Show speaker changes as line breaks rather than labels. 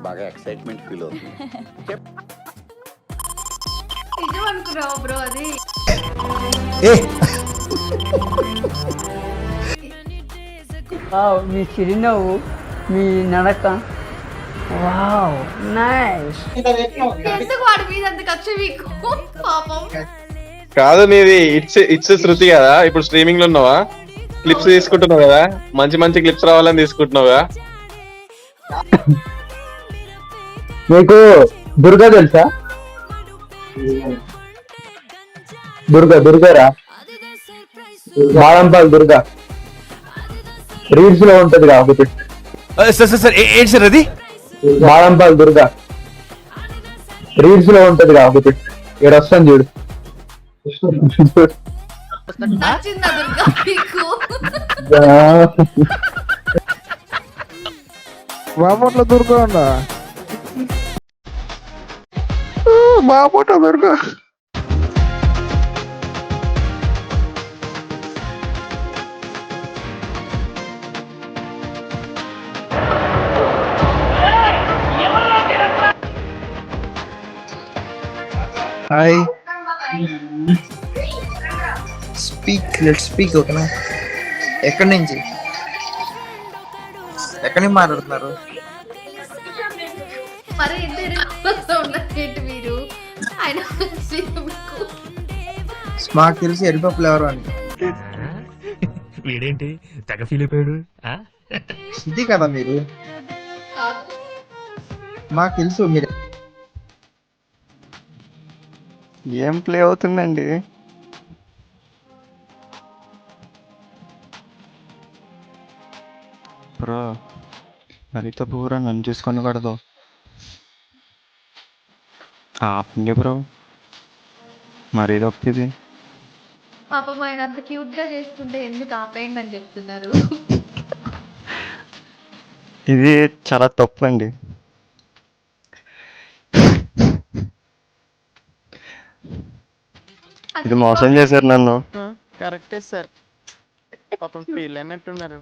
బాగా excitement feel అవుతుంది.
నిజం అనుకున్నావు బ్రో అది?
మీ చిరునవ్వు, మీ నడక, వావ్ నైస్.
ఎందుకు వాడి మీద అంత కక్ష మీకు? పాపం.
కాదు నీది ఇట్స్ శృతి కదా, ఇప్పుడు స్ట్రీమింగ్ లో ఉన్నావా? క్లిప్స్ తీసుకుంటున్నావు కదా, మంచి మంచి క్లిప్స్ రావాలని తీసుకుంటున్నావుగా.
మీకు దుర్గా తెలుసా? దుర్గారా బాలంపాల్ దుర్గా రీల్స్ లో ఉంటది కాబట్టి
ఏంటి సార్ అది?
బాలంపాల్ దుర్గా రీల్స్ లో ఉంటది కాబట్టి ఇక్కడ వస్తాను చూడు.
నచ్చిందా దుర్గా మీకు?
బాపట్ల దుర్గా ఉందా? Bapatla Durga
hi let's speak ఓకేనా? ఎక్కడి నుంచి మాట్లాడుతున్నారు?
మరి ఇంత ఉన్నట్టు మీరు ఆయన
మాకు తెలిసి ఎరిపప్పులు ఎవరు అని.
వీడేంటి తెగ ఫీల్ అయిపోయాడు?
ఇది కదా మీరు, మాకు తెలుసు మీరు.
ఏం ప్లే అవుతుందండి? బ్రో హరిత పూరా నన్ను చూసుకొని కడదు ఆపండి బ్రో, మరీ తప్పిది.
పాపం ఆయన అంత క్యూట్ గా చేస్తుంటే ఎందుకు ఆపేయండి అని చెప్తున్నారు.
ఇది చాలా తప్పు అండి. ఇది మోసం చేశారు నన్ను.
కరెక్టే సార్, పాపం ఫీల్ అయినట్టున్నారు.